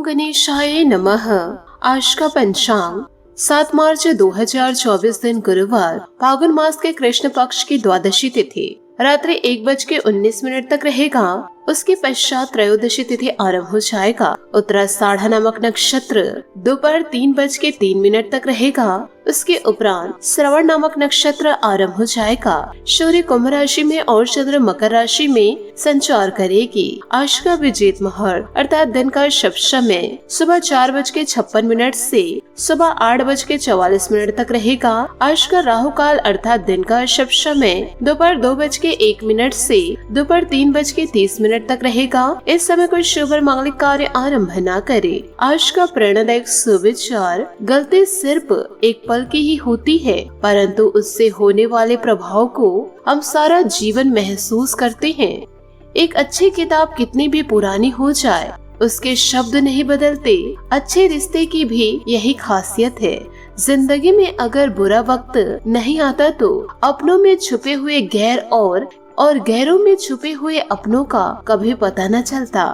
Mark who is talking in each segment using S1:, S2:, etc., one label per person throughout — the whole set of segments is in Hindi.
S1: ओम गणेशाय नमः। आज का पंचांग 7 मार्च 2024 दिन गुरुवार, फागुन मास के कृष्ण पक्ष की द्वादशी तिथि रात्रि 1:19 तक रहेगा। उसके पश्चात त्रयोदशी तिथि आरंभ हो जाएगा। उत्तराषाढ़ नामक नक्षत्र दोपहर 3:03 तक रहेगा। उसके उपरांत श्रवण नामक नक्षत्र आरंभ हो जाएगा। सूर्य कुंभ राशि में और चंद्र मकर राशि में संचार करेगी। आज का विजेत मुहूर्त अर्थात दिन का शुभ समय सुबह 4:56 से सुबह 8:44 तक रहेगा। आज का राहु काल अर्थात दिन का शुभ समय दोपहर 2:01 से दोपहर 3:30 तक रहेगा। इस समय कोई शुभ और मांगलिक कार्य आरंभ न करे। आज का प्रेरणादायक सुविचार गलती सिर्फ एक पल की ही होती है, परंतु उससे होने वाले प्रभाव को हम सारा जीवन महसूस करते हैं। एक अच्छी किताब कितनी भी पुरानी हो जाए, उसके शब्द नहीं बदलते। अच्छे रिश्ते की भी यही खासियत है। जिंदगी में अगर बुरा वक्त नहीं आता तो अपनों में छुपे हुए गैर और गैरों में छुपे हुए अपनों का कभी पता न चलता।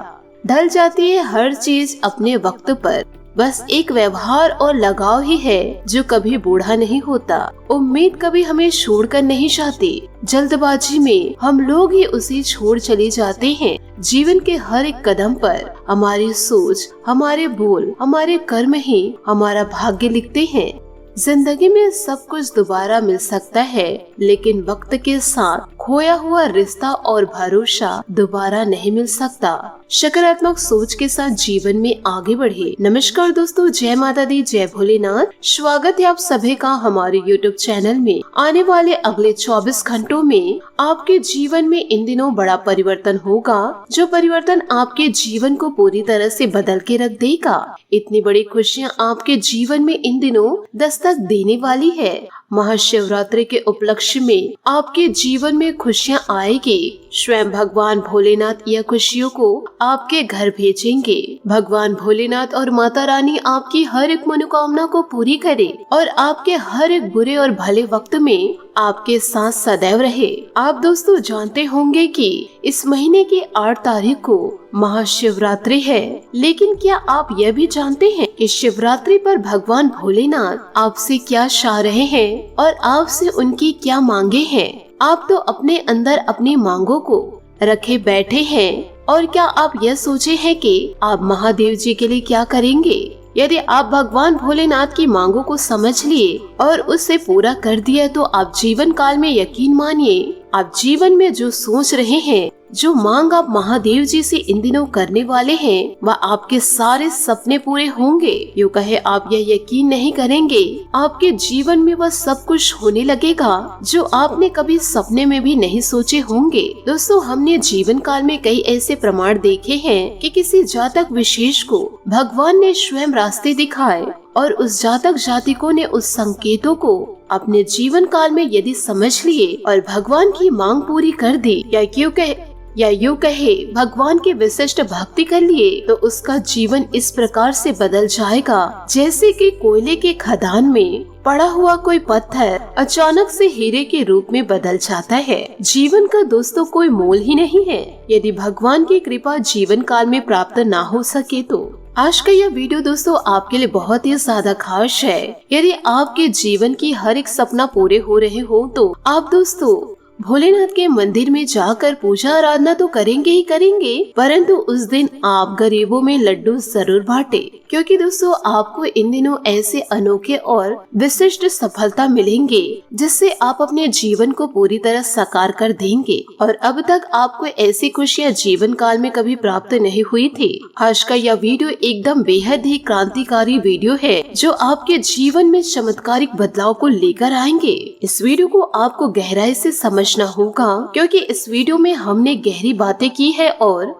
S1: ढल जाती है हर चीज अपने वक्त पर। बस एक व्यवहार और लगाव ही है जो कभी बूढ़ा नहीं होता। उम्मीद कभी हमें छोड़कर नहीं जाती। जल्दबाजी में हम लोग ही उसे छोड़ चले जाते हैं। जीवन के हर एक कदम पर हमारी सोच, हमारे बोल, हमारे कर्म ही हमारा भाग्य लिखते हैं। जिंदगी में सब कुछ दोबारा मिल सकता है, लेकिन वक्त के साथ खोया हुआ रिश्ता और भरोसा दोबारा नहीं मिल सकता। सकारात्मक सोच के साथ जीवन में आगे बढ़े। नमस्कार दोस्तों, जय माता दी, जय भोलेनाथ। स्वागत है आप सभी का हमारे YouTube चैनल में। आने वाले अगले 24 घंटों में आपके जीवन में इन दिनों बड़ा परिवर्तन होगा, जो परिवर्तन आपके जीवन को पूरी तरह से बदल के रख देगा। इतनी बड़ी खुशियाँ आपके जीवन में इन दिनों दस्तक देने वाली है। महाशिवरात्रि के उपलक्ष्य में आपके जीवन में खुशियाँ आएगी। स्वयं भगवान भोलेनाथ यह खुशियों को आपके घर भेजेंगे। भगवान भोलेनाथ और माता रानी आपकी हर एक मनोकामना को पूरी करे और आपके हर एक बुरे और भले वक्त में आपके साथ सदैव रहे। आप दोस्तों जानते होंगे कि इस महीने की 8 तारीख को महाशिवरात्रि है, लेकिन क्या आप यह भी जानते हैं कि शिवरात्रि पर भगवान भोलेनाथ आपसे क्या चाह रहे हैं और आपसे उनकी क्या मांगे हैं? आप तो अपने अंदर अपनी मांगों को रखे बैठे हैं, और क्या आप यह सोचे हैं कि आप महादेव जी के लिए क्या करेंगे? यदि आप भगवान भोलेनाथ की मांगों को समझ लिए और उससे पूरा कर दिया, तो आप जीवन काल में यकीन मानिए, आप जीवन में जो सोच रहे हैं, जो मांग आप महादेव जी से इन दिनों करने वाले हैं, वह आपके सारे सपने पूरे होंगे। यूँ कहे आप यह यकीन नहीं करेंगे, आपके जीवन में वह सब कुछ होने लगेगा जो आपने कभी सपने में भी नहीं सोचे होंगे। दोस्तों, हमने जीवन काल में कई ऐसे प्रमाण देखे हैं कि किसी जातक विशेष को भगवान ने स्वयं रास्ते दिखाए और उस जातक जातिकों ने उस संकेतों को अपने जीवन काल में यदि समझ लिए और भगवान की मांग पूरी कर दी, या यूँ कहे भगवान की विशिष्ट भक्ति कर लिए, तो उसका जीवन इस प्रकार से बदल जाएगा जैसे कि कोयले के खदान में पड़ा हुआ कोई पत्थर अचानक से हीरे के रूप में बदल जाता है। जीवन का दोस्तों कोई मोल ही नहीं है। यदि भगवान की कृपा जीवन काल में प्राप्त ना हो सके तो आज का यह वीडियो दोस्तों आपके लिए बहुत ही ज्यादा खास है। यदि आपके जीवन की हर एक सपना पूरे हो रहे हो, तो आप दोस्तों भोलेनाथ के मंदिर में जाकर पूजा आराधना तो करेंगे ही करेंगे, परंतु उस दिन आप गरीबों में लड्डू जरूर बांटे, क्योंकि दोस्तों आपको इन दिनों ऐसे अनोखे और विशिष्ट सफलता मिलेंगे जिससे आप अपने जीवन को पूरी तरह साकार कर देंगे। और अब तक आपको ऐसी खुशियाँ जीवन काल में कभी प्राप्त नहीं हुई थी। आज का यह वीडियो एकदम बेहद ही क्रांतिकारी वीडियो है, जो आपके जीवन में चमत्कारिक बदलाव को लेकर आएंगे। इस वीडियो को आपको गहराई से समझना होगा, क्योंकि इस वीडियो में हमने गहरी बातें की है और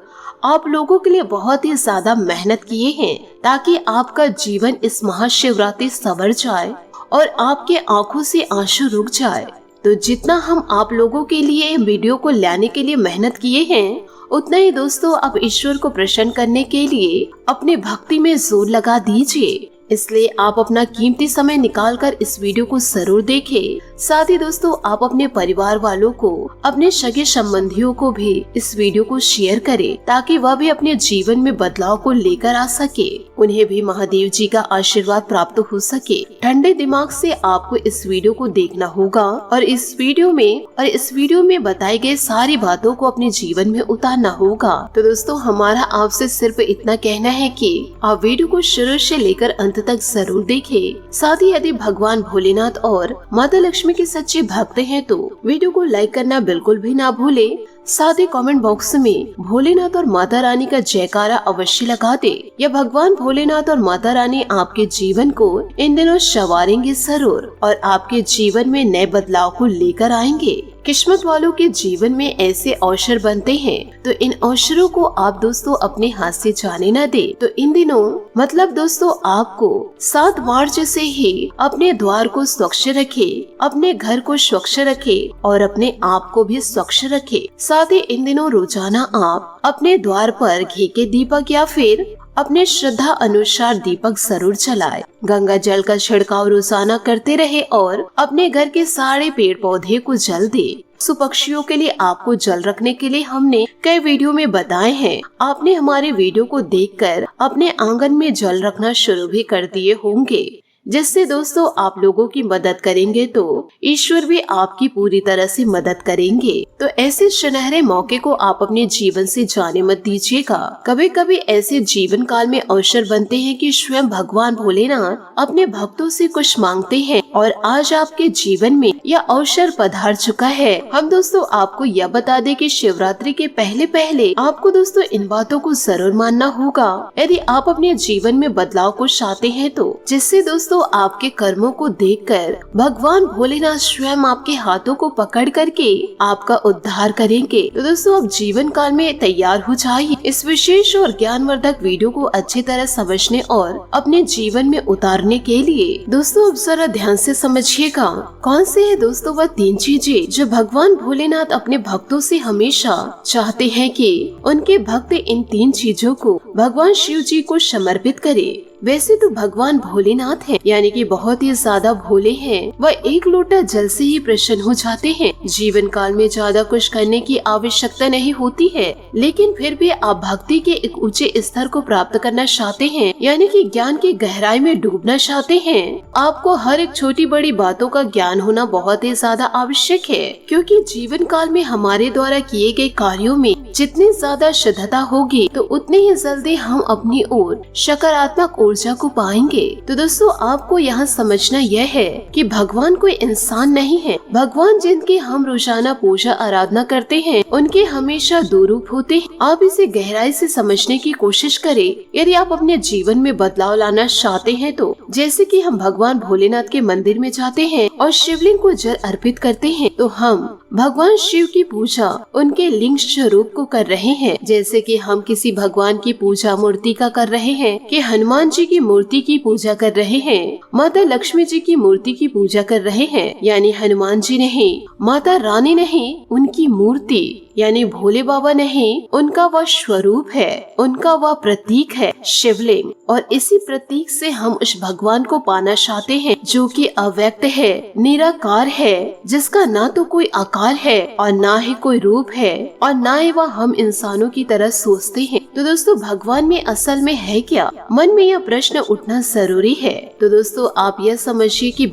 S1: आप लोगों के लिए बहुत ही ज्यादा मेहनत किए हैं, ताकि आपका जीवन इस महाशिवरात्रि संवर जाए और आपके आंखों से आंसू रुक जाए। तो जितना हम आप लोगों के लिए वीडियो को लाने के लिए मेहनत किए हैं, उतना ही दोस्तों आप ईश्वर को प्रसन्न करने के लिए अपने भक्ति में जोर लगा दीजिए। इसलिए आप अपना कीमती समय निकालकर इस वीडियो को जरूर देखें, साथ ही दोस्तों आप अपने परिवार वालों को, अपने सगे संबंधियों को भी इस वीडियो को शेयर करें ताकि वह भी अपने जीवन में बदलाव को लेकर आ सके, उन्हें भी महादेव जी का आशीर्वाद प्राप्त हो सके। ठंडे दिमाग से आपको इस वीडियो को देखना होगा और इस वीडियो में बताई गई सारी बातों को अपने जीवन में उतारना होगा। तो दोस्तों हमारा आपसे सिर्फ इतना कहना है कि आप वीडियो को शुरू से लेकर अंत तक जरूर देखें। साथ ही यदि भगवान भोलेनाथ और माता लक्ष्मी के सच्चे भक्त हैं तो वीडियो को लाइक करना बिल्कुल भी ना भूले। साथ ही कमेंट बॉक्स में भोलेनाथ और माता रानी का जयकारा अवश्य लगा दे। या भगवान भोलेनाथ और माता रानी आपके जीवन को इन दिनों संवारेंगे जरूर और आपके जीवन में नए बदलाव को लेकर आएंगे। किस्मत वालों के जीवन में ऐसे अवसर बनते हैं तो इन अवसरों को आप दोस्तों अपने हाथ से जाने न दे। तो इन दिनों मतलब दोस्तों आपको 7 मार्च से ही अपने द्वार को स्वच्छ रखे, अपने घर को स्वच्छ रखे और अपने आप को भी स्वच्छ रखे। साथ ही इन दिनों रोजाना आप अपने द्वार पर घी के दीपक या फिर अपने श्रद्धा अनुसार दीपक जरूर जलाए। गंगा जल का छिड़काव रोजाना करते रहे और अपने घर के सारे पेड़ पौधे को जल दे। पशु पक्षियों के लिए आपको जल रखने के लिए हमने कई वीडियो में बताए हैं। आपने हमारे वीडियो को देखकर अपने आंगन में जल रखना शुरू भी कर दिए होंगे, जिससे दोस्तों आप लोगों की मदद करेंगे तो ईश्वर भी आपकी पूरी तरह से मदद करेंगे। तो ऐसे सुनहरे मौके को आप अपने जीवन से जाने मत दीजिएगा। कभी कभी ऐसे जीवन काल में अवसर बनते हैं कि स्वयं भगवान भोलेनाथ अपने भक्तों से कुछ मांगते हैं और आज आपके जीवन में यह अवसर पधार चुका है। हम दोस्तों आपको यह बता दें कि शिवरात्रि के पहले आपको दोस्तों इन बातों को जरूर मानना होगा यदि आप अपने जीवन में बदलाव को चाहते हैं तो, जिससे दोस्तों आपके कर्मों को देखकर भगवान भोलेनाथ स्वयं आपके हाथों को पकड़ करके आपका उद्धार करेंगे। तो दोस्तों आप जीवन काल में तैयार हो जाइए। इस विशेष और ज्ञानवर्धक वीडियो को अच्छी तरह समझने और अपने जीवन में उतारने के लिए दोस्तों अब जरा ध्यान से समझिएगा। कौन से है दोस्तों वह 3 चीजें जो भगवान भोलेनाथ अपने भक्तों से हमेशा चाहते हैं कि उनके भक्त इन 3 चीजों को भगवान शिव जी को समर्पित करे। वैसे तो भगवान भोलेनाथ हैं, यानी कि बहुत ही ज्यादा भोले हैं। वह एक लोटा जल से ही प्रसन्न हो जाते हैं। जीवन काल में ज्यादा कुछ करने की आवश्यकता नहीं होती है, लेकिन फिर भी आप भक्ति के एक ऊंचे स्तर को प्राप्त करना चाहते हैं, यानी कि ज्ञान की गहराई में डूबना चाहते हैं। आपको हर एक छोटी बड़ी बातों का ज्ञान होना बहुत ही ज्यादा आवश्यक है, क्योंकि जीवन काल में हमारे द्वारा किए गए कार्यों में जितनी ज्यादा शुद्धता होगी तो उतनी ही जल्दी हम अपनी ओर सकारात्मक ऊर्जा को पाएंगे। तो दोस्तों आपको यहाँ समझना यह है कि भगवान कोई इंसान नहीं है। भगवान जिनकी हम रोजाना पूजा आराधना करते हैं उनके हमेशा 2 रूप होते हैं। आप इसे गहराई से समझने की कोशिश करें। यदि आप अपने जीवन में बदलाव लाना चाहते हैं तो जैसे कि हम भगवान भोलेनाथ के मंदिर में जाते हैं और शिवलिंग को जल अर्पित करते हैं, तो हम भगवान शिव की पूजा उनके लिंग स्वरूप को कर रहे हैं। जैसे कि हम किसी भगवान की पूजा मूर्ति का कर रहे हैं, कि हनुमान जी की मूर्ति की पूजा कर रहे हैं, माता लक्ष्मी जी की मूर्ति की पूजा कर रहे हैं, यानी हनुमान जी नहीं, माता रानी नहीं, उनकी मूर्ति यानी भोले बाबा नहीं, उनका वह स्वरूप है, उनका वह प्रतीक है शिवलिंग। और इसी प्रतीक से हम उस भगवान को पाना चाहते हैं जो कि अव्यक्त है, निराकार है, जिसका ना तो कोई आकार है और ना ही कोई रूप है और ना ही वह हम इंसानों की तरह सोचते हैं। तो दोस्तों भगवान में असल में है क्या? मन में यह प्रश्न उठना जरूरी है। तो दोस्तों आप यह समझिए कि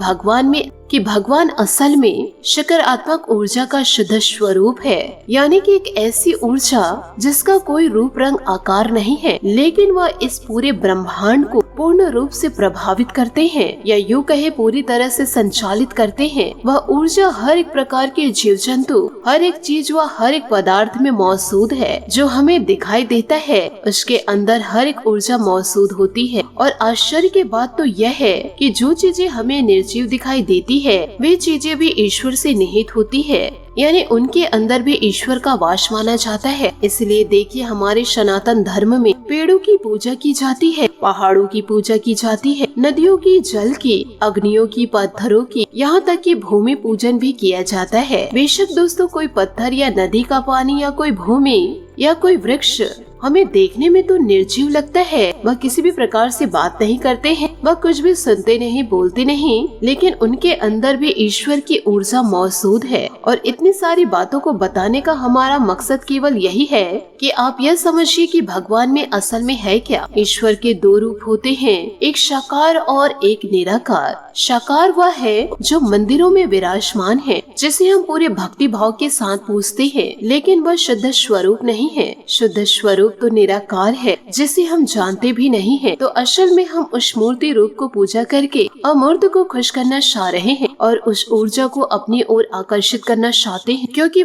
S1: भगवान असल में सकारात्मक ऊर्जा का शुद्ध स्वरूप है, यानी कि एक ऐसी ऊर्जा जिसका कोई रूप रंग आकार नहीं है, लेकिन वह इस पूरे ब्रह्मांड को पूर्ण रूप से प्रभावित करते हैं, या यूँ कहे पूरी तरह से संचालित करते हैं। वह ऊर्जा हर एक प्रकार के जीव जंतु, हर एक चीज व हर एक पदार्थ में मौजूद है। जो हमें दिखाई देता है उसके अंदर हर एक ऊर्जा मौजूद होती है। और आश्चर्य की बात तो यह है कि जो चीजें हमें निर्जीव दिखाई देती है वे चीजें भी ईश्वर से निहित होती है, यानी उनके अंदर भी ईश्वर का वास माना जाता है। इसलिए देखिए हमारे सनातन धर्म में पेड़ों की पूजा की जाती है, पहाड़ों की पूजा की जाती है, नदियों की जल की, अग्नियों की, पत्थरों की, यहाँ तक कि भूमि पूजन भी किया जाता है। बेशक दोस्तों कोई पत्थर या नदी का पानी या कोई भूमि या कोई वृक्ष हमें देखने में तो निर्जीव लगता है, वह किसी भी प्रकार से बात नहीं करते हैं, वह कुछ भी सुनते नहीं, बोलते नहीं, लेकिन उनके अंदर भी ईश्वर की ऊर्जा मौजूद है। और इतनी सारी बातों को बताने का हमारा मकसद केवल यही है कि आप यह समझिए कि भगवान में असल में है क्या। ईश्वर के दो रूप होते हैं, एक साकार और एक निराकार। साकार वह है जो मंदिरों में विराजमान है, जिसे हम पूरे भक्ति भाव के साथ पूजते हैं, लेकिन वह शुद्ध स्वरूप नहीं है। शुद्ध स्वरूप तो निराकार है, जिसे हम जानते भी नहीं है। तो असल में हम उस मूर्ति रूप को पूजा करके अमूर्त को खुश करना चाह रहे हैं और उस ऊर्जा को अपनी ओर आकर्षित करना चाहते हैं, क्योंकि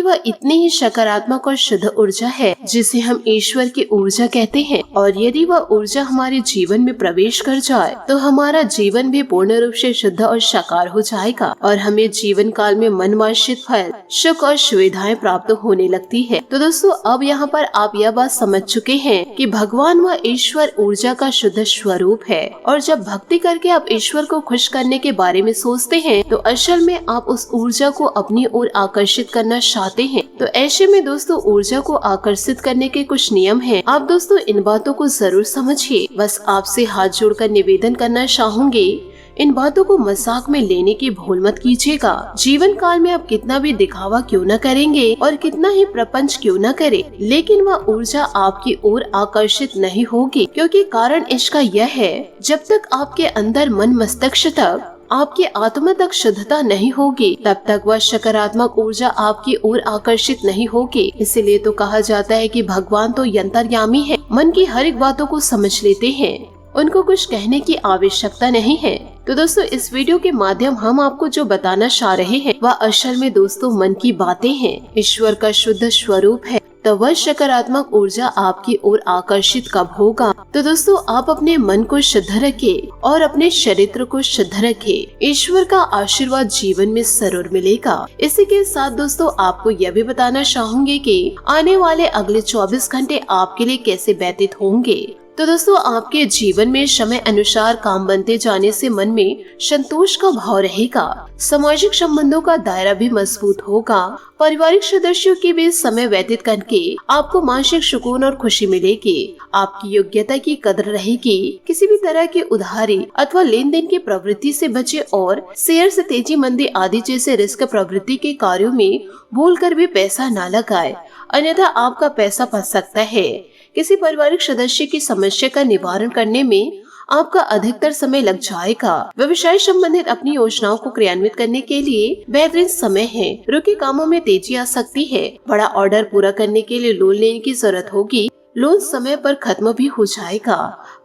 S1: वह इतनी ही सकारात्मक और शुद्ध ऊर्जा है, जिसे हम ईश्वर की ऊर्जा कहते हैं। और यदि वह ऊर्जा हमारे जीवन में प्रवेश कर जाए तो हमारा जीवन भी पूर्ण रूप से शुद्ध और साकार हो जाएगा और हमें जीवन काल में मनवांछित फल, सुख और सुविधाएं प्राप्त होने लगती है। तो दोस्तों, अब यहाँ पर आप यह बात समझ चुके हैं कि भगवान व ईश्वर ऊर्जा का शुद्ध स्वरूप है। और जब भक्ति करके आप ईश्वर को खुश करने के बारे में सोचते हैं तो असल में आप उस ऊर्जा को अपनी ओर आकर्षित करना चाहते हैं। तो ऐसे में दोस्तों, ऊर्जा को आकर्षित करने के कुछ नियम हैं। आप दोस्तों इन बातों को जरूर समझिए। बस आपसे हाथ जोड़कर निवेदन करना चाहूंगी, इन बातों को मजाक में लेने की भूल मत कीजिएगा। जीवन काल में आप कितना भी दिखावा क्यों न करेंगे और कितना ही प्रपंच क्यों न करे, लेकिन वह ऊर्जा आपकी ओर आकर्षित नहीं होगी, क्योंकि कारण इसका यह है, जब तक आपके अंदर मन मस्तिष्क तक, आपकी आत्मा तक शुद्धता नहीं होगी, तब तक वह सकारात्मक ऊर्जा आपकी ओर आकर्षित नहीं होगी। इसीलिए तो कहा जाता है कि भगवान तो यंतर्यामी है, मन की हर एक बातों को समझ लेते हैं, उनको कुछ कहने की आवश्यकता नहीं है। तो दोस्तों, इस वीडियो के माध्यम हम आपको जो बताना चाह रहे हैं वह असल में दोस्तों मन की बातें हैं। ईश्वर का शुद्ध स्वरूप है, तो वह सकारात्मक ऊर्जा आपकी ओर आकर्षित कब होगा। तो दोस्तों, आप अपने मन को शुद्ध रखें और अपने चरित्र को शुद्ध रखें। ईश्वर का आशीर्वाद जीवन में जरूर मिलेगा। इसी के साथ दोस्तों, आपको यह भी बताना चाहूंगी कि आने वाले अगले 24 घंटे आपके लिए कैसे व्यतीत होंगे। तो दोस्तों, आपके जीवन में समय अनुसार काम बनते जाने से मन में संतोष का भाव रहेगा। सामाजिक संबंधों का दायरा भी मजबूत होगा। पारिवारिक सदस्यों के बीच समय व्यतीत करके आपको मानसिक सुकून और खुशी मिलेगी। आपकी योग्यता की कदर रहेगी। किसी भी तरह की उधारी अथवा लेन देन की प्रवृत्ति से बचे और शेयर से तेजी मंदी आदि जैसे रिस्क प्रवृत्ति के कार्यों में भूलकर भी पैसा न लगाए, अन्यथा आपका पैसा फंस सकता है। किसी पारिवारिक सदस्य की समस्या का निवारण करने में आपका अधिकतर समय लग जाएगा। व्यवसाय संबंधित अपनी योजनाओं को क्रियान्वित करने के लिए बेहतरीन समय है। रुके कामों में तेजी आ सकती है। बड़ा ऑर्डर पूरा करने के लिए लोन लेने की जरूरत होगी। लोन समय पर खत्म भी हो जाएगा।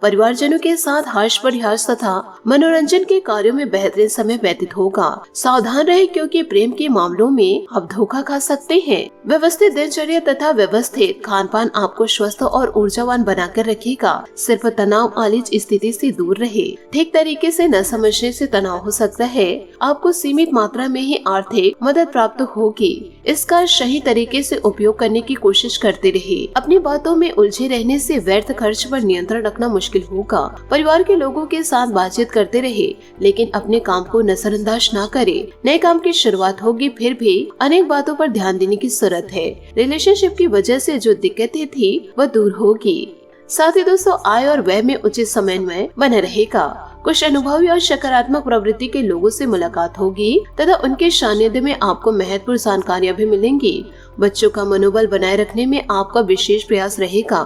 S1: परिवारजनों के साथ हास्य परिहास तथा मनोरंजन के कार्यों में बेहतरीन समय व्यतीत होगा। सावधान रहे, क्योंकि प्रेम के मामलों में आप धोखा खा सकते हैं। व्यवस्थित दिनचर्या तथा व्यवस्थित खान पान आपको स्वस्थ और ऊर्जावान बनाकर रखेगा। सिर्फ तनाव आलिज स्थिति से दूर रहे। ठीक तरीके से न समझने से तनाव हो सकता है। आपको सीमित मात्रा में ही आर्थिक मदद प्राप्त होगी। इसका सही तरीके से उपयोग करने की कोशिश करते रहे। अपनी बातों में उलझे रहने से व्यर्थ खर्च पर नियंत्रण रखना मुश्किल होगा। परिवार के लोगों के साथ बातचीत करते रहे, लेकिन अपने काम को नजरअंदाज ना करे। नए काम की शुरुआत होगी, फिर भी अनेक बातों पर ध्यान देने की जरूरत है। रिलेशनशिप की वजह से जो दिक्कतें थी वह दूर होगी। साथ ही दोस्तों, आय और व्यय में उचित समन्वय बना रहेगा। कुछ अनुभवी और सकारात्मक प्रवृत्ति के लोगों से मुलाकात होगी तथा उनके सानिध्य में आपको महत्वपूर्ण जानकारियां भी मिलेंगी। बच्चों का मनोबल बनाए रखने में आपका विशेष प्रयास रहेगा।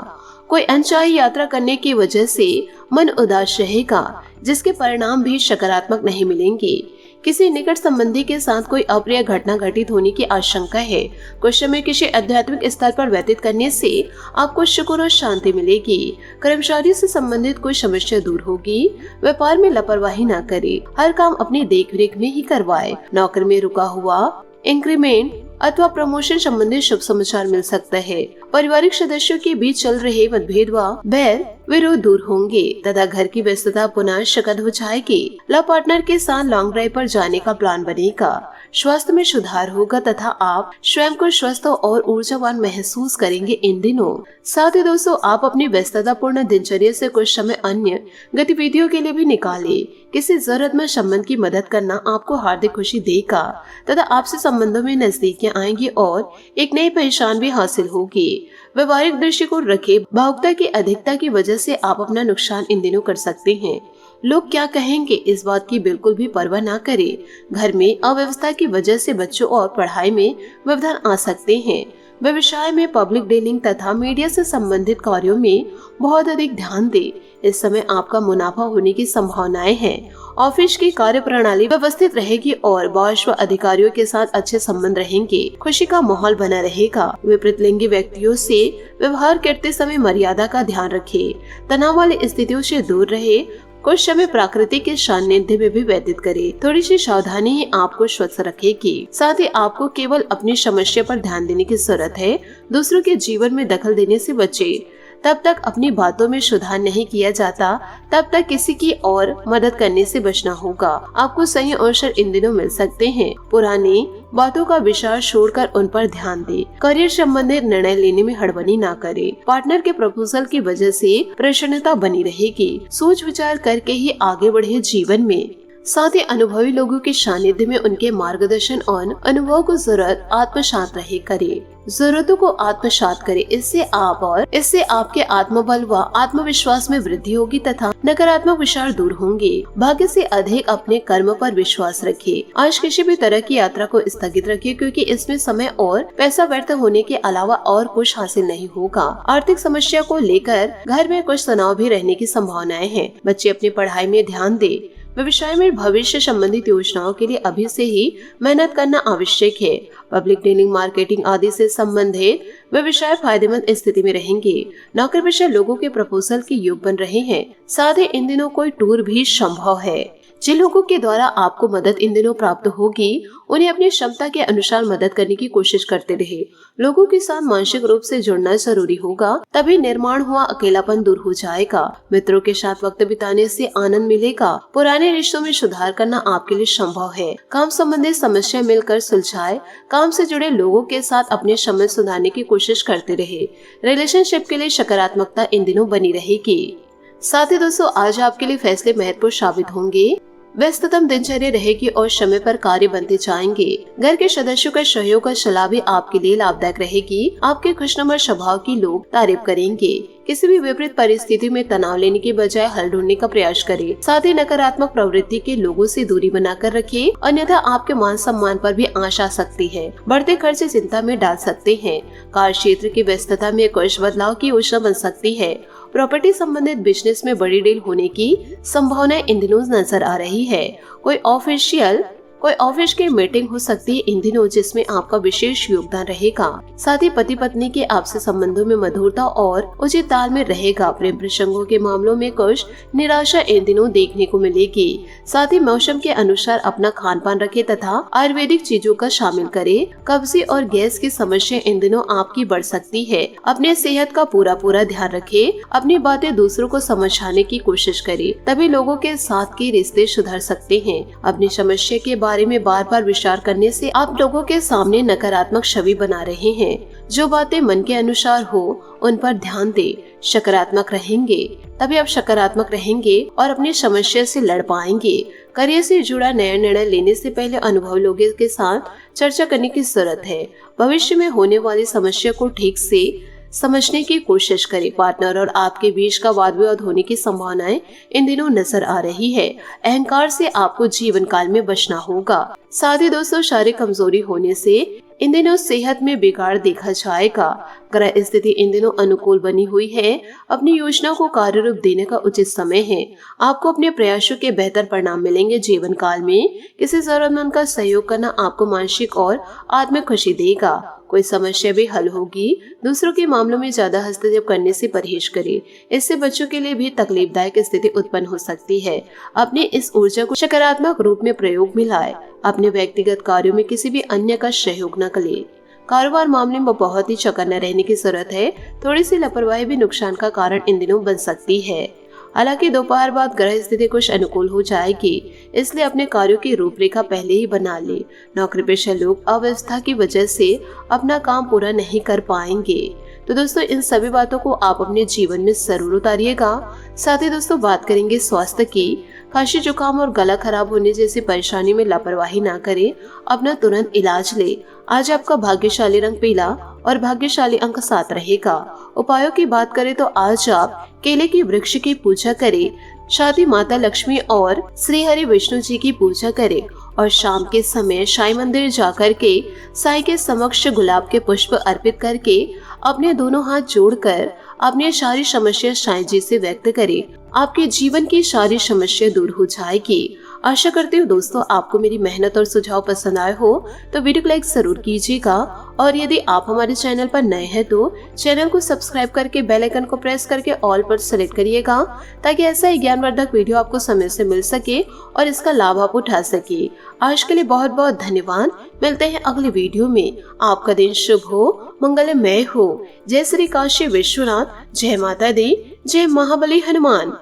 S1: कोई अनचाही यात्रा करने की वजह से मन उदास रहेगा, जिसके परिणाम भी सकारात्मक नहीं मिलेंगे। किसी निकट संबंधी के साथ कोई अप्रिय घटना घटित होने की आशंका है। कुछ समय किसी आध्यात्मिक स्तर पर व्यतीत करने से आपको सुकून और शांति मिलेगी। कर्मचारी से संबंधित कोई समस्या दूर होगी। व्यापार में लापरवाही न करे, हर काम अपनी देखरेख में ही करवाए। नौकरी में रुका हुआ इंक्रीमेंट अथवा प्रमोशन संबंधी शुभ समाचार मिल सकता है। पारिवारिक सदस्यों के बीच चल रहे मतभेद व बैर विरोध दूर होंगे तथा घर की व्यस्तता पुनः शकद हो जाएगी। लव पार्टनर के साथ लॉन्ग ड्राइव पर जाने का प्लान बनेगा। स्वास्थ्य में सुधार होगा तथा आप स्वयं को स्वस्थ और ऊर्जावान महसूस करेंगे इन दिनों। साथ ही दोस्तों, आप अपनी व्यस्ततापूर्ण दिनचर्या से कुछ समय अन्य गतिविधियों के लिए भी निकालें। किसी जरूरतमंद संबंध की मदद करना आपको हार्दिक खुशी देगा तथा आपसे संबंधों में नजदीकियां आएंगी और एक नई पहचान भी हासिल होगी। व्यवहारिक दृष्टिकोण रखें, भावुकता की अधिकता की वजह से आप अपना नुकसान इन दिनों कर सकते हैं। लोग क्या कहेंगे इस बात की बिल्कुल भी परवाह ना करें। घर में अव्यवस्था की वजह से बच्चों और पढ़ाई में व्यवधान आ सकते हैं। व्यवसाय में पब्लिक डीलिंग तथा मीडिया से संबंधित कार्यों में बहुत अधिक ध्यान दें। इस समय आपका मुनाफा होने की संभावनाएं हैं। ऑफिस की कार्य प्रणाली व्यवस्थित रहेगी और बॉस व अधिकारियों के साथ अच्छे संबंध रहेंगे। खुशी का माहौल बना रहेगा। विपरीत लिंगी व्यक्तियों से व्यवहार करते समय मर्यादा का ध्यान रखें। तनाव वाली स्थितियों से दूर रहे। कुछ समय प्रकृति के सानिध्य में भी व्यतीत करें। थोड़ी सी सावधानी ही आपको स्वस्थ रखेगी। साथ ही आपको केवल अपनी समस्या पर ध्यान देने की जरूरत है। दूसरों के जीवन में दखल देने से बचें। तब तक अपनी बातों में सुधार नहीं किया जाता, तब तक किसी की और मदद करने से बचना होगा। आपको सही अवसर इन दिनों मिल सकते हैं। पुरानी बातों का विचार छोड़कर उन पर ध्यान दें। करियर संबंधित निर्णय लेने में हड़बड़ी ना करें। पार्टनर के प्रपोजल की वजह से प्रसन्नता बनी रहेगी। सोच विचार करके ही आगे बढ़े जीवन में। साथ ही अनुभवी लोगों के सानिध्य में उनके मार्गदर्शन और अनुभव को जरूरत आत्मसात रहे करे। जरूरतों को आत्मसात करें। इससे आपके आत्मबल व आत्मविश्वास में वृद्धि होगी तथा नकारात्मक विचार दूर होंगे। भाग्य से अधिक अपने कर्म पर विश्वास रखिए। आज किसी भी तरह की यात्रा को स्थगित रखिए, क्योंकि इसमें समय और पैसा व्यर्थ होने के अलावा और कुछ हासिल नहीं होगा। आर्थिक समस्या को लेकर घर में कुछ तनाव भी रहने की संभावनाएं हैं। बच्चे अपनी पढ़ाई में ध्यान दें। व्यवसाय में भविष्य संबंधित योजनाओं के लिए अभी से ही मेहनत करना आवश्यक है। पब्लिक डीलिंग, मार्केटिंग आदि से संबंधित व्यवसाय फायदेमंद स्थिति में रहेंगे। नौकरी पेशा लोगों के प्रपोजल के योग बन रहे हैं। साथ ही इन दिनों कोई टूर भी संभव है। जिन लोगों के द्वारा आपको मदद इन दिनों प्राप्त होगी, उन्हें अपनी क्षमता के अनुसार मदद करने की कोशिश करते रहे। लोगों के साथ मानसिक रूप से जुड़ना जरूरी होगा, तभी निर्माण हुआ अकेलापन दूर हो जाएगा। मित्रों के साथ वक्त बिताने से आनंद मिलेगा। पुराने रिश्तों में सुधार करना आपके लिए संभव है। काम संबंधी समस्या मिलकर सुलझाए। काम से जुड़े लोगों के साथ अपने संबंध सुधारने की कोशिश करते रहे। रिलेशनशिप के लिए सकारात्मकता इन दिनों बनी रहेगी। साथ ही दोस्तों, आज आपके लिए फैसले महत्वपूर्ण साबित होंगे। व्यस्ततम दिनचर्या रहेगी और समय पर कार्य बनते जाएंगे। घर के सदस्यों का सहयोग और सलाह भी आपके लिए लाभदायक रहेगी। आपके खुशनुमा स्वभाव की लोग तारीफ करेंगे। किसी भी विपरीत परिस्थिति में तनाव लेने के बजाय हल ढूंढने का प्रयास करें। साथ ही नकारात्मक प्रवृत्ति के लोगों से दूरी बनाकर रखें, अन्यथा आपके मान सम्मान पर भी आंच आ सकती है। बढ़ते खर्च चिंता में डाल सकते हैं। कार्य क्षेत्र की व्यस्तता में कुछ बदलाव की योजना बन सकती है। प्रॉपर्टी संबंधित बिजनेस में बड़ी डील होने की संभावना इन दिनों नजर आ रही है। कोई ऑफिस की मीटिंग हो सकती है इन दिनों, जिसमें आपका विशेष योगदान रहेगा। साथ ही पति पत्नी के आपसी संबंधों में मधुरता और उचित तालमेल रहेगा। प्रेम प्रसंगों के मामलों में कुछ निराशा इन दिनों देखने को मिलेगी। साथ ही मौसम के अनुसार अपना खान पान रखें तथा आयुर्वेदिक चीजों का शामिल करें। कब्जी और गैस की समस्या इन दिनों आपकी बढ़ सकती है। अपने सेहत का पूरा ध्यान रखें। अपनी बातें दूसरों को समझाने की कोशिश करें, तभी लोगों के साथ के रिश्ते सुधर सकते हैं। अपनी समस्या के बारे में बार बार विचार करने से आप लोगों के सामने नकारात्मक छवि बना रहे हैं। जो बातें मन के अनुसार हो उन पर ध्यान दें। सकारात्मक रहेंगे, तभी आप सकारात्मक रहेंगे और अपनी समस्या से लड़ पाएंगे। करियर से जुड़ा नया निर्णय लेने से पहले अनुभवी लोगों के साथ चर्चा करने की जरूरत है। भविष्य में होने वाली समस्या को ठीक से समझने की कोशिश करें। पार्टनर और आपके बीच का वाद विवाद होने की संभावनाएं इन दिनों नजर आ रही है। अहंकार से आपको जीवन काल में बचना होगा। साथ ही दोस्तों, शारीरिक कमजोरी होने से इन दिनों सेहत में बिगाड़ देखा जाएगा। ग्रह स्थिति इन दिनों अनुकूल बनी हुई है। अपनी योजना को कार्य रूप देने का उचित समय है। आपको अपने प्रयासों के बेहतर परिणाम मिलेंगे। जीवन काल में किसी जरूरतमंद का सहयोग करना आपको मानसिक और आत्मिक खुशी देगा। कोई समस्या भी हल होगी। दूसरों के मामलों में ज्यादा हस्तक्षेप करने से परहेज करें। इससे बच्चों के लिए भी तकलीफदायक स्थिति उत्पन्न हो सकती है। अपने इस ऊर्जा को सकारात्मक रूप में प्रयोग में लाए। अपने व्यक्तिगत कार्यों में किसी भी अन्य का सहयोग न करें। कारोबार मामले में बहुत ही चौकन्ना रहने की जरूरत है। थोड़ी सी लापरवाही भी नुकसान का कारण इन दिनों बन सकती है। हालांकि दोपहर बाद ग्रह स्थिति कुछ अनुकूल हो जाएगी, इसलिए अपने कार्यों की रूपरेखा पहले ही बना ले। नौकरी पेशा लोग अव्यवस्था की वजह से अपना काम पूरा नहीं कर पाएंगे। तो दोस्तों इन सभी बातों को आप अपने जीवन में जरूर उतारिएगा। साथ ही दोस्तों बात करेंगे स्वास्थ्य की। खांसी जुकाम और गला खराब होने जैसी परेशानी में लापरवाही ना करें, अपना तुरंत इलाज ले। आज आपका भाग्यशाली रंग पीला और भाग्यशाली अंक 7 रहेगा। उपायों की बात करें तो आज आप केले के वृक्ष की पूजा करें, साथ ही माता लक्ष्मी और श्री हरि विष्णु जी की पूजा करें और शाम के समय साई मंदिर जाकर के साई के समक्ष गुलाब के पुष्प अर्पित करके अपने दोनों हाथ जोड़कर अपनी सारी समस्या साई जी से व्यक्त करें। आपके जीवन की सारी समस्या दूर हो जाएगी। आशा करती हूँ दोस्तों आपको मेरी मेहनत और सुझाव पसंद आए हो तो वीडियो को लाइक जरूर कीजिएगा और यदि आप हमारे चैनल पर नए हैं तो चैनल को सब्सक्राइब करके बेल आइकन को प्रेस करके ऑल पर सेलेक्ट करिएगा, ताकि ऐसा ही ज्ञानवर्धक वीडियो आपको समय से मिल सके और इसका लाभ आप उठा सके। आज के लिए बहुत बहुत धन्यवाद। मिलते हैं अगले वीडियो में। आपका दिन शुभ हो, मंगलमय हो। जय श्री काशी विश्वनाथ, जय माता दी, जय महाबली हनुमान।